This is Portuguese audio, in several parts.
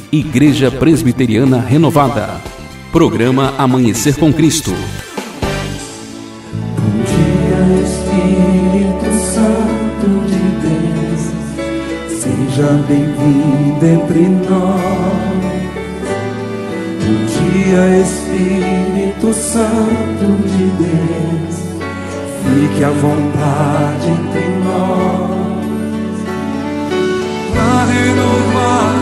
Igreja Presbiteriana Renovada. Programa Amanhecer com Cristo. Bom dia, Espírito Santo de Deus, seja bem-vindo entre nós. Bom dia, Espírito Santo de Deus, fique à vontade entre nós. Para renovar,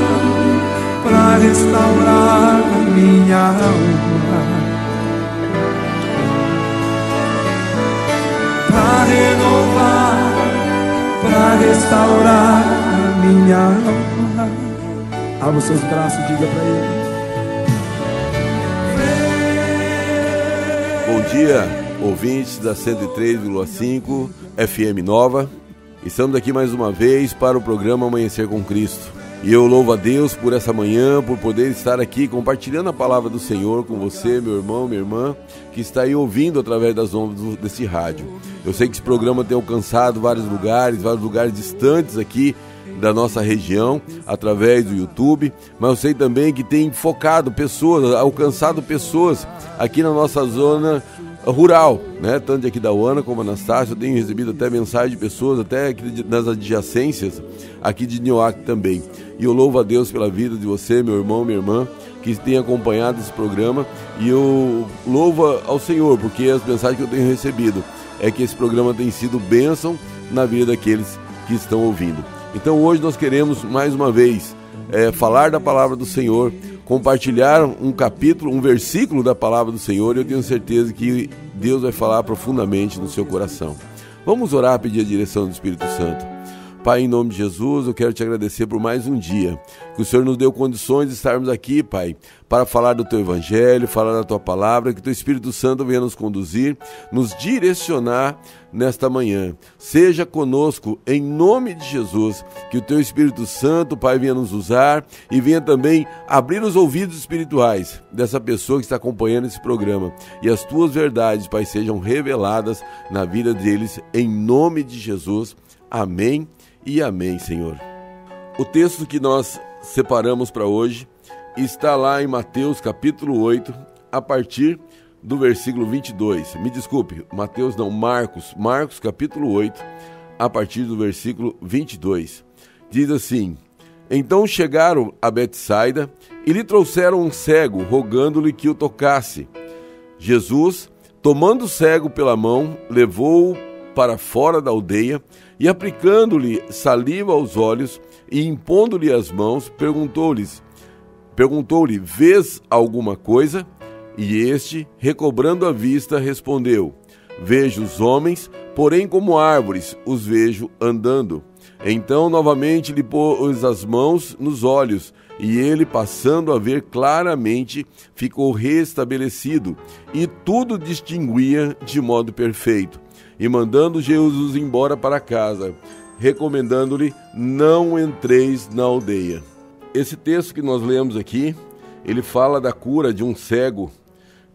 para restaurar a minha alma, para renovar, para restaurar a minha alma. Abra os seus braços e diga para ele. Bom dia, ouvintes da 103,5 FM Nova. Estamos aqui mais uma vez para o programa Amanhecer com Cristo. E eu louvo a Deus por essa manhã, por poder estar aqui compartilhando a palavra do Senhor com você, meu irmão, minha irmã, que está aí ouvindo através das ondas desse rádio. Eu sei que esse programa tem alcançado vários lugares distantes aqui da nossa região, através do YouTube, mas eu sei também que tem focado pessoas, alcançado pessoas aqui na nossa zona rural, né? Tanto aqui da Uana como Anastácio. Eu tenho recebido até mensagem de pessoas, até aqui nas adjacências, aqui de Nioaque também. E eu louvo a Deus pela vida de você, meu irmão, minha irmã, que tem acompanhado esse programa. E eu louvo ao Senhor, porque as mensagens que eu tenho recebido é que esse programa tem sido bênção na vida daqueles que estão ouvindo. Então hoje nós queremos mais uma vez falar da palavra do Senhor, compartilhar um capítulo, um versículo da palavra do Senhor, e eu tenho certeza que Deus vai falar profundamente no seu coração. Vamos orar, pedir a direção do Espírito Santo. Pai, em nome de Jesus, eu quero te agradecer por mais um dia, que o Senhor nos deu condições de estarmos aqui, Pai, para falar do Teu Evangelho, falar da Tua Palavra, que o Teu Espírito Santo venha nos conduzir, nos direcionar nesta manhã. Seja conosco, em nome de Jesus, que o Teu Espírito Santo, Pai, venha nos usar e venha também abrir os ouvidos espirituais dessa pessoa que está acompanhando esse programa. E as Tuas verdades, Pai, sejam reveladas na vida deles, em nome de Jesus. Amém. E amém, Senhor. O texto que nós separamos para hoje está lá em Mateus capítulo 8, a partir do versículo 22. Me desculpe, Mateus não, Marcos capítulo 8, a partir do versículo 22. Diz assim: Então chegaram a Betsaida e lhe trouxeram um cego, rogando-lhe que o tocasse. Jesus, tomando o cego pela mão, levou-o para fora da aldeia, e aplicando-lhe saliva aos olhos e impondo-lhe as mãos, perguntou-lhe, vês alguma coisa? E este, recobrando a vista, respondeu, vejo os homens, porém como árvores os vejo andando. Então novamente lhe pôs as mãos nos olhos, e ele, passando a ver claramente, ficou restabelecido, e tudo distinguia de modo perfeito. E mandando Jesus embora para casa, recomendando-lhe, não entreis na aldeia. Esse texto que nós lemos aqui, ele fala da cura de um cego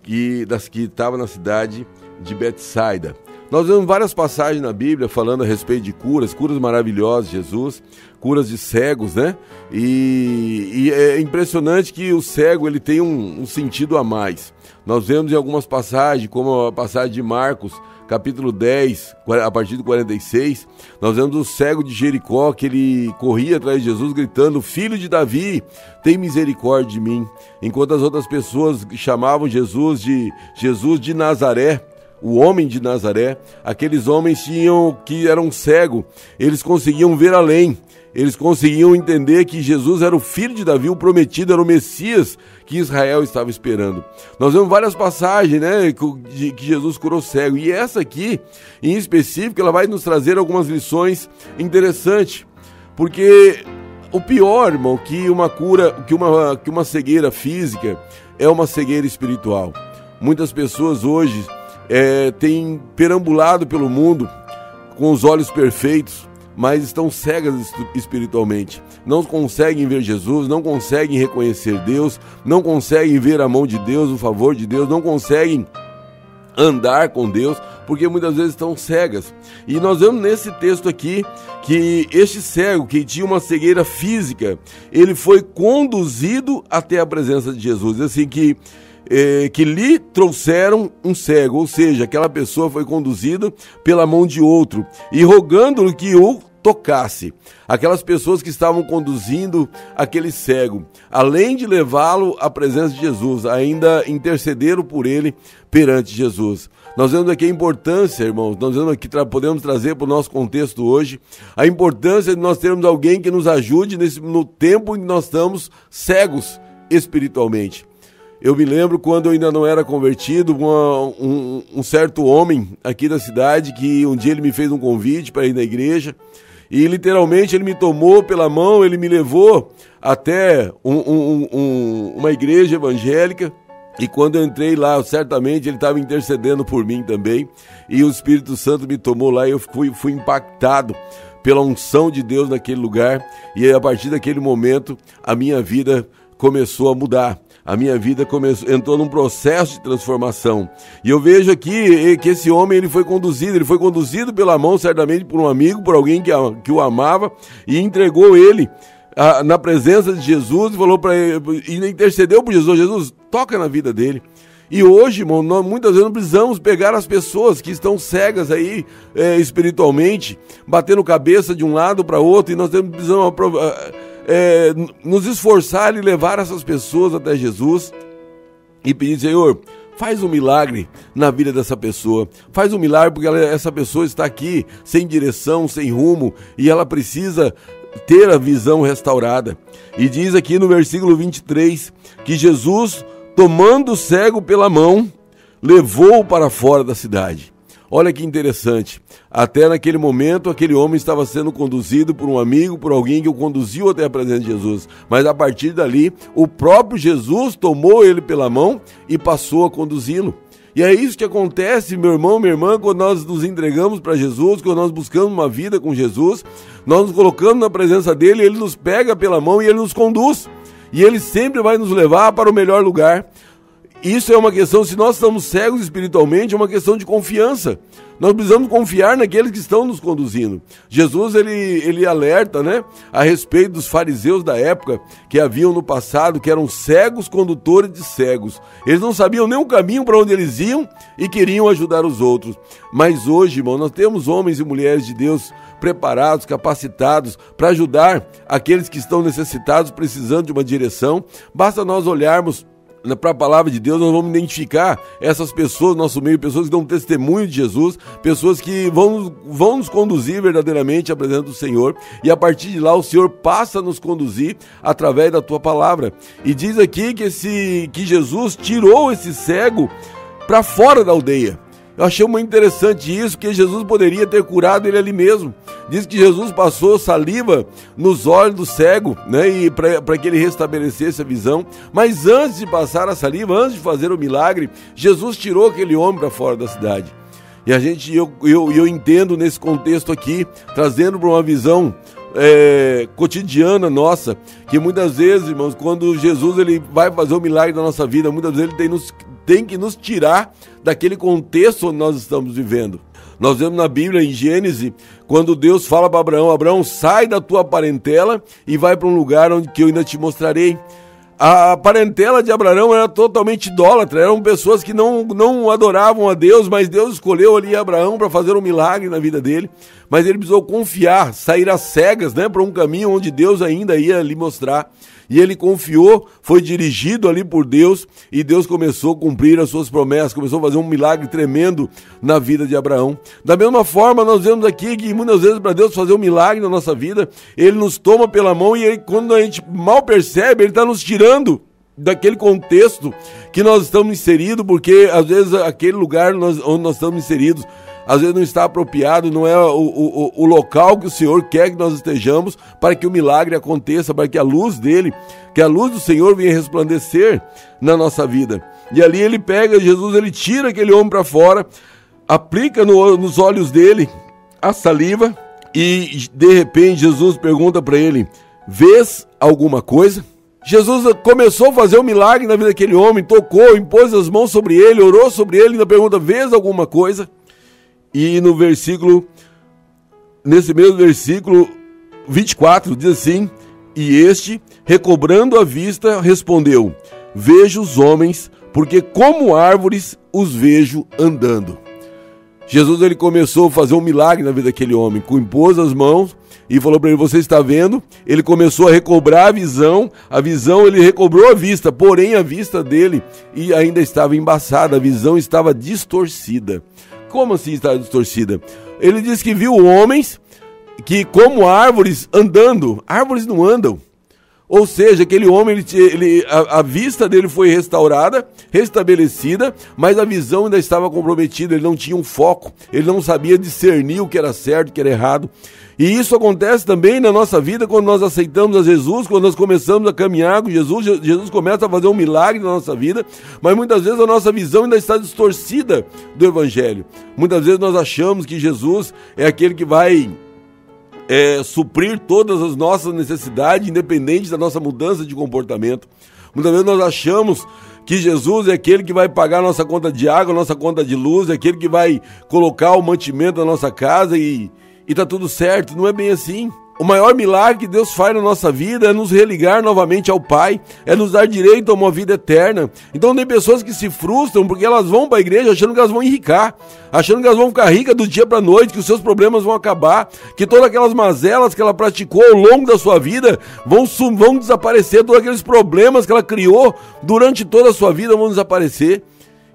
que estava na cidade de Betsaida. Nós vemos várias passagens na Bíblia falando a respeito de curas maravilhosas de Jesus, curas de cegos, né? E é impressionante que o cego ele tem um sentido a mais. Nós vemos em algumas passagens, como a passagem de Marcos, capítulo 10, a partir do 46, nós vemos o cego de Jericó, que ele corria atrás de Jesus gritando, Filho de Davi, tem misericórdia de mim. Enquanto as outras pessoas chamavam Jesus de Nazaré, o homem de Nazaré, aqueles homens que eram cegos, eles conseguiam ver além. Eles conseguiam entender que Jesus era o filho de Davi, o prometido, era o Messias que Israel estava esperando. Nós vemos várias passagens, né, que Jesus curou cego. E essa aqui, em específico, ela vai nos trazer algumas lições interessantes. Porque o pior, irmão, que uma cegueira física é uma cegueira espiritual. Muitas pessoas hoje têm perambulado pelo mundo com os olhos perfeitos, mas estão cegas espiritualmente, não conseguem ver Jesus, não conseguem reconhecer Deus, não conseguem ver a mão de Deus, o favor de Deus, não conseguem andar com Deus, porque muitas vezes estão cegas. E nós vemos nesse texto aqui que este cego, que tinha uma cegueira física, ele foi conduzido até a presença de Jesus. Assim que lhe trouxeram um cego, ou seja, aquela pessoa foi conduzida pela mão de outro e rogando-lhe que o tocasse. Aquelas pessoas que estavam conduzindo aquele cego, além de levá-lo à presença de Jesus, ainda intercederam por ele perante Jesus. Nós vemos aqui a importância, irmãos, nós vemos aqui, podemos trazer para o nosso contexto hoje, a importância de nós termos alguém que nos ajude no tempo em que nós estamos cegos espiritualmente. Eu me lembro quando eu ainda não era convertido, um certo homem aqui da cidade, que um dia ele me fez um convite para ir na igreja, e literalmente ele me tomou pela mão, ele me levou até uma igreja evangélica, e quando eu entrei lá, certamente ele estava intercedendo por mim também, e o Espírito Santo me tomou lá e eu fui impactado pela unção de Deus naquele lugar, e a partir daquele momento a minha vida começou a mudar. A minha vida entrou num processo de transformação. E eu vejo aqui que esse homem ele foi conduzido pela mão, certamente por um amigo, por alguém que o amava, e entregou ele na presença de Jesus, e falou para ele, e intercedeu por Jesus. Jesus, toca na vida dele. E hoje, irmão, nós muitas vezes não precisamos pegar as pessoas que estão cegas aí espiritualmente, batendo cabeça de um lado para outro, e nós precisamos nos esforçar e levar essas pessoas até Jesus e pedir: Senhor, faz um milagre na vida dessa pessoa, faz um milagre porque essa pessoa está aqui sem direção, sem rumo, e ela precisa ter a visão restaurada. E diz aqui no versículo 23 que Jesus, tomando o cego pela mão, levou-o para fora da cidade. Olha que interessante, até naquele momento aquele homem estava sendo conduzido por um amigo, por alguém que o conduziu até a presença de Jesus, mas a partir dali o próprio Jesus tomou ele pela mão e passou a conduzi-lo. E é isso que acontece, meu irmão, minha irmã, quando nós nos entregamos para Jesus, quando nós buscamos uma vida com Jesus, nós nos colocamos na presença dele, ele nos pega pela mão e ele nos conduz, e ele sempre vai nos levar para o melhor lugar. Isso é uma questão, se nós estamos cegos espiritualmente, é uma questão de confiança. Nós precisamos confiar naqueles que estão nos conduzindo. Jesus, ele alerta, né, a respeito dos fariseus da época, que haviam no passado, que eram cegos condutores de cegos. Eles não sabiam nem o caminho para onde eles iam e queriam ajudar os outros. Mas hoje, irmão, nós temos homens e mulheres de Deus preparados, capacitados para ajudar aqueles que estão necessitados, precisando de uma direção. Basta nós olharmos para a palavra de Deus, nós vamos identificar essas pessoas no nosso meio, pessoas que dão testemunho de Jesus, pessoas que vão nos conduzir verdadeiramente à presença do Senhor, e a partir de lá o Senhor passa a nos conduzir através da tua palavra. E diz aqui que Jesus tirou esse cego para fora da aldeia. Eu achei muito interessante isso, que Jesus poderia ter curado ele ali mesmo. Diz que Jesus passou saliva nos olhos do cego, né, e para que ele restabelecesse a visão. Mas antes de passar a saliva, antes de fazer o milagre, Jesus tirou aquele homem para fora da cidade. E eu entendo nesse contexto aqui, trazendo para uma visão cotidiana nossa, que muitas vezes, irmãos, quando Jesus ele vai fazer o milagre da nossa vida, muitas vezes ele tem que nos tirar daquele contexto onde nós estamos vivendo. Nós vemos na Bíblia, em Gênesis, quando Deus fala para Abraão: Abraão, sai da tua parentela e vai para um lugar onde que eu ainda te mostrarei. A parentela de Abraão era totalmente idólatra, eram pessoas que não adoravam a Deus, mas Deus escolheu ali Abraão para fazer um milagre na vida dele, mas ele precisou confiar, sair às cegas, né, para um caminho onde Deus ainda ia lhe mostrar. E ele confiou, foi dirigido ali por Deus, e Deus começou a cumprir as suas promessas, começou a fazer um milagre tremendo na vida de Abraão. Da mesma forma, nós vemos aqui que muitas vezes para Deus fazer um milagre na nossa vida, ele nos toma pela mão e quando a gente mal percebe, ele está nos tirando daquele contexto que nós estamos inseridos, porque às vezes aquele lugar onde nós estamos inseridos, às vezes não está apropriado, não é o local que o Senhor quer que nós estejamos para que o milagre aconteça, para que a luz dele, que a luz do Senhor venha resplandecer na nossa vida. E ali ele pega, Jesus, ele tira aquele homem para fora, aplica nos olhos dele a saliva e de repente Jesus pergunta para ele: vês alguma coisa? Jesus começou a fazer um milagre na vida daquele homem, tocou, impôs as mãos sobre ele, orou sobre ele, ainda pergunta, vês alguma coisa? E nesse mesmo versículo 24, diz assim, e este, recobrando a vista, respondeu, vejo os homens, porque como árvores os vejo andando. Jesus, ele começou a fazer um milagre na vida daquele homem, impôs as mãos e falou para ele, você está vendo? Ele começou a recobrar a visão, ele recobrou a vista, porém a vista dele ainda estava embaçada, a visão estava distorcida. Como assim estava distorcida? Ele diz que viu homens que como árvores andando, árvores não andam. Ou seja, aquele homem, a vista dele foi restaurada, restabelecida, mas a visão ainda estava comprometida, ele não tinha um foco, ele não sabia discernir o que era certo, o que era errado. E isso acontece também na nossa vida quando nós aceitamos a Jesus, quando nós começamos a caminhar com Jesus, Jesus começa a fazer um milagre na nossa vida, mas muitas vezes a nossa visão ainda está distorcida do Evangelho. Muitas vezes nós achamos que Jesus é aquele que vai suprir todas as nossas necessidades, independente da nossa mudança de comportamento. Muitas vezes nós achamos que Jesus é aquele que vai pagar a nossa conta de água, a nossa conta de luz, é aquele que vai colocar o mantimento na nossa casa e tá tudo certo. Não é bem assim. O maior milagre que Deus faz na nossa vida é nos religar novamente ao Pai, é nos dar direito a uma vida eterna. Então tem pessoas que se frustram porque elas vão para a igreja achando que elas vão enricar, achando que elas vão ficar ricas do dia para a noite, que os seus problemas vão acabar, que todas aquelas mazelas que ela praticou ao longo da sua vida vão desaparecer, todos aqueles problemas que ela criou durante toda a sua vida vão desaparecer.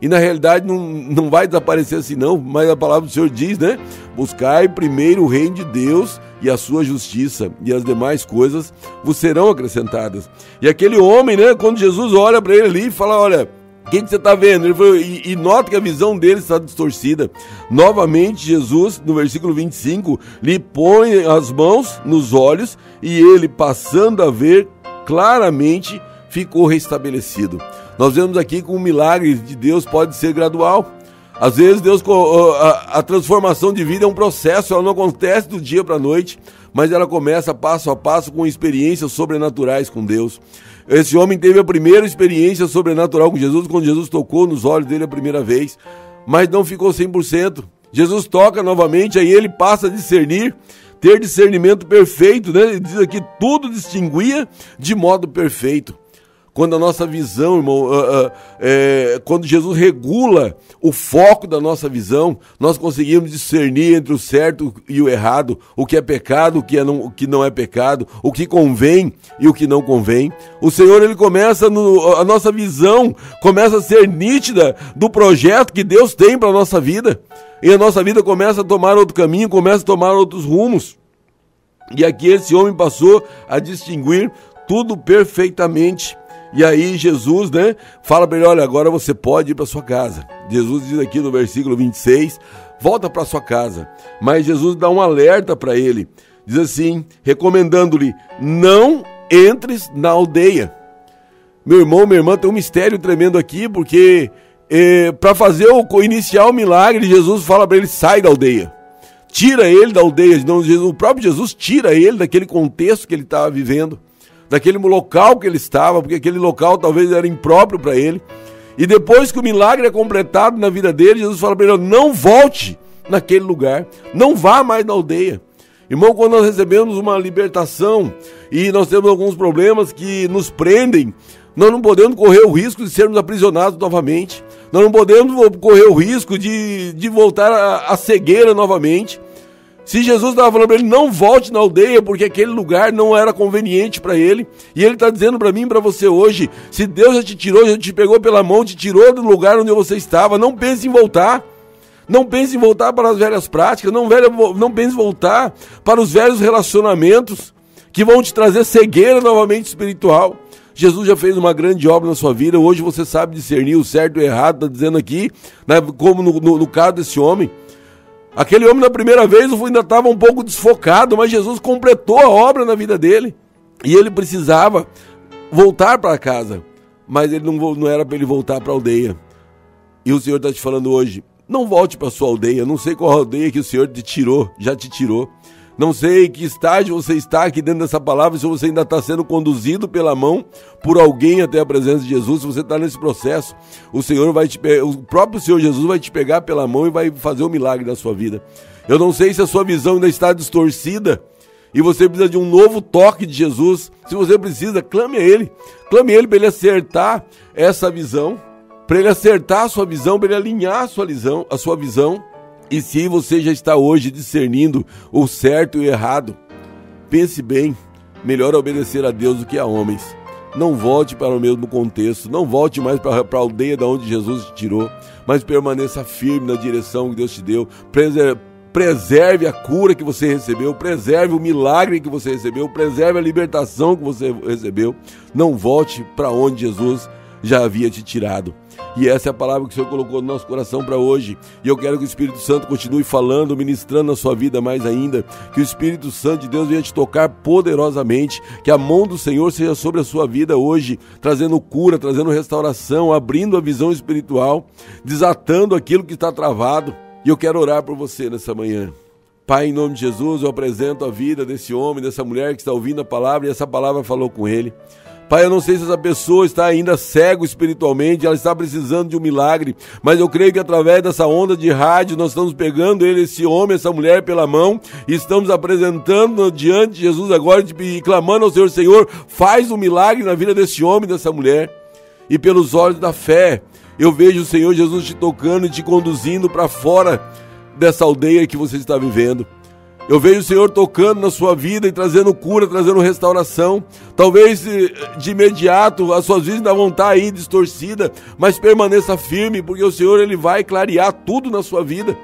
E na realidade não vai desaparecer assim não, mas a palavra do Senhor diz, né? Buscai primeiro o reino de Deus e a sua justiça, e as demais coisas vos serão acrescentadas. E aquele homem, né, quando Jesus olha para ele ali e fala, olha, o que você está vendo? Ele falou, e nota que a visão dele está distorcida. Novamente Jesus, no versículo 25, lhe põe as mãos nos olhos e ele, passando a ver claramente, ficou restabelecido. Nós vemos aqui que um milagre de Deus pode ser gradual. Às vezes a transformação de vida é um processo, ela não acontece do dia para a noite, mas ela começa passo a passo com experiências sobrenaturais com Deus. Esse homem teve a primeira experiência sobrenatural com Jesus, quando Jesus tocou nos olhos dele a primeira vez, mas não ficou 100%. Jesus toca novamente, aí ele passa a discernir, ter discernimento perfeito, né? Ele diz aqui, tudo distinguia de modo perfeito. Quando a nossa visão, irmão, quando Jesus regula o foco da nossa visão, nós conseguimos discernir entre o certo e o errado, o que é pecado, o que não é pecado, o que convém e o que não convém. O Senhor, ele começa, a nossa visão começa a ser nítida do projeto que Deus tem para a nossa vida. E a nossa vida começa a tomar outro caminho, começa a tomar outros rumos. E aqui esse homem passou a distinguir tudo perfeitamente. E aí Jesus, né, fala para ele, olha, agora você pode ir para sua casa. Jesus diz aqui no versículo 26, volta para sua casa. Mas Jesus dá um alerta para ele, diz assim, recomendando-lhe, não entres na aldeia. Meu irmão, minha irmã, tem um mistério tremendo aqui, porque para iniciar o milagre, Jesus fala para ele, sai da aldeia. Tira ele da aldeia. Não, o próprio Jesus tira ele daquele contexto que ele estava vivendo, daquele local que ele estava, porque aquele local talvez era impróprio para ele. E depois que o milagre é completado na vida dele, Jesus fala para ele, não volte naquele lugar, não vá mais na aldeia. Irmão, quando nós recebemos uma libertação e nós temos alguns problemas que nos prendem, nós não podemos correr o risco de sermos aprisionados novamente, nós não podemos correr o risco de voltar à cegueira novamente. Se Jesus estava falando para ele, não volte na aldeia, porque aquele lugar não era conveniente para ele, e ele está dizendo para mim e para você hoje, se Deus já te tirou, já te pegou pela mão, te tirou do lugar onde você estava, não pense em voltar. Não pense em voltar para as velhas práticas, não pense em voltar para os velhos relacionamentos que vão te trazer cegueira novamente espiritual. Jesus já fez uma grande obra na sua vida, hoje você sabe discernir o certo e o errado, está dizendo aqui, né, como no caso desse homem. Aquele homem na primeira vez ainda estava um pouco desfocado, mas Jesus completou a obra na vida dele. E ele precisava voltar para casa, mas ele não era para ele voltar para a aldeia. E o Senhor está te falando hoje, não volte para a sua aldeia, não sei qual aldeia que o Senhor já te tirou. Não sei que estágio você está aqui dentro dessa palavra, se você ainda está sendo conduzido pela mão por alguém até a presença de Jesus. Se você está nesse processo, o próprio Senhor Jesus vai te pegar pela mão e vai fazer um milagre na sua vida. Eu não sei se a sua visão ainda está distorcida e você precisa de um novo toque de Jesus. Se você precisa, clame a Ele para Ele acertar essa visão, para Ele acertar a sua visão, para Ele alinhar a sua visão. E se você já está hoje discernindo o certo e o errado, pense bem, melhor obedecer a Deus do que a homens. Não volte para o mesmo contexto, não volte mais para a aldeia de onde Jesus te tirou, mas permaneça firme na direção que Deus te deu. Preserve a cura que você recebeu, preserve o milagre que você recebeu, preserve a libertação que você recebeu. Não volte para onde Jesus já havia te tirado. E essa é a palavra que o Senhor colocou no nosso coração para hoje. E eu quero que o Espírito Santo continue falando, ministrando na sua vida mais ainda. Que o Espírito Santo de Deus venha te tocar poderosamente. Que a mão do Senhor seja sobre a sua vida hoje, trazendo cura, trazendo restauração, abrindo a visão espiritual, desatando aquilo que está travado. E eu quero orar por você nessa manhã. Pai, em nome de Jesus, eu apresento a vida desse homem, dessa mulher que está ouvindo a palavra e essa palavra falou com ele. Pai, eu não sei se essa pessoa está ainda cego espiritualmente, ela está precisando de um milagre, mas eu creio que através dessa onda de rádio nós estamos pegando esse homem, essa mulher pela mão e estamos apresentando diante de Jesus agora e clamando ao Senhor: Senhor, faz um milagre na vida desse homem, dessa mulher. E pelos olhos da fé, eu vejo o Senhor Jesus te tocando e te conduzindo para fora dessa aldeia que você está vivendo. Eu vejo o Senhor tocando na sua vida e trazendo cura, trazendo restauração. Talvez de imediato as suas vidas ainda vão estar aí distorcidas, mas permaneça firme, porque o Senhor Ele vai clarear tudo na sua vida.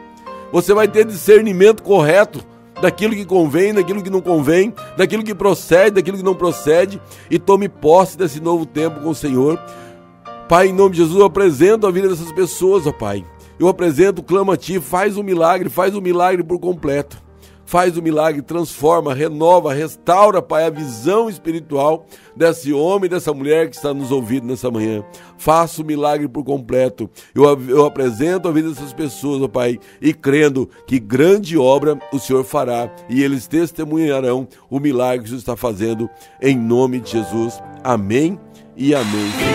Você vai ter discernimento correto daquilo que convém, daquilo que não convém, daquilo que procede, daquilo que não procede, e tome posse desse novo tempo com o Senhor. Pai, em nome de Jesus, eu apresento a vida dessas pessoas, ó Pai. Eu apresento, clamo a Ti, faz um milagre por completo. Faz o milagre, transforma, renova, restaura, Pai, a visão espiritual desse homem, dessa mulher que está nos ouvindo nessa manhã. Faça o milagre por completo. Eu apresento a vida dessas pessoas, ó Pai, e crendo que grande obra o Senhor fará e eles testemunharão o milagre que o Senhor está fazendo em nome de Jesus. Amém e amém.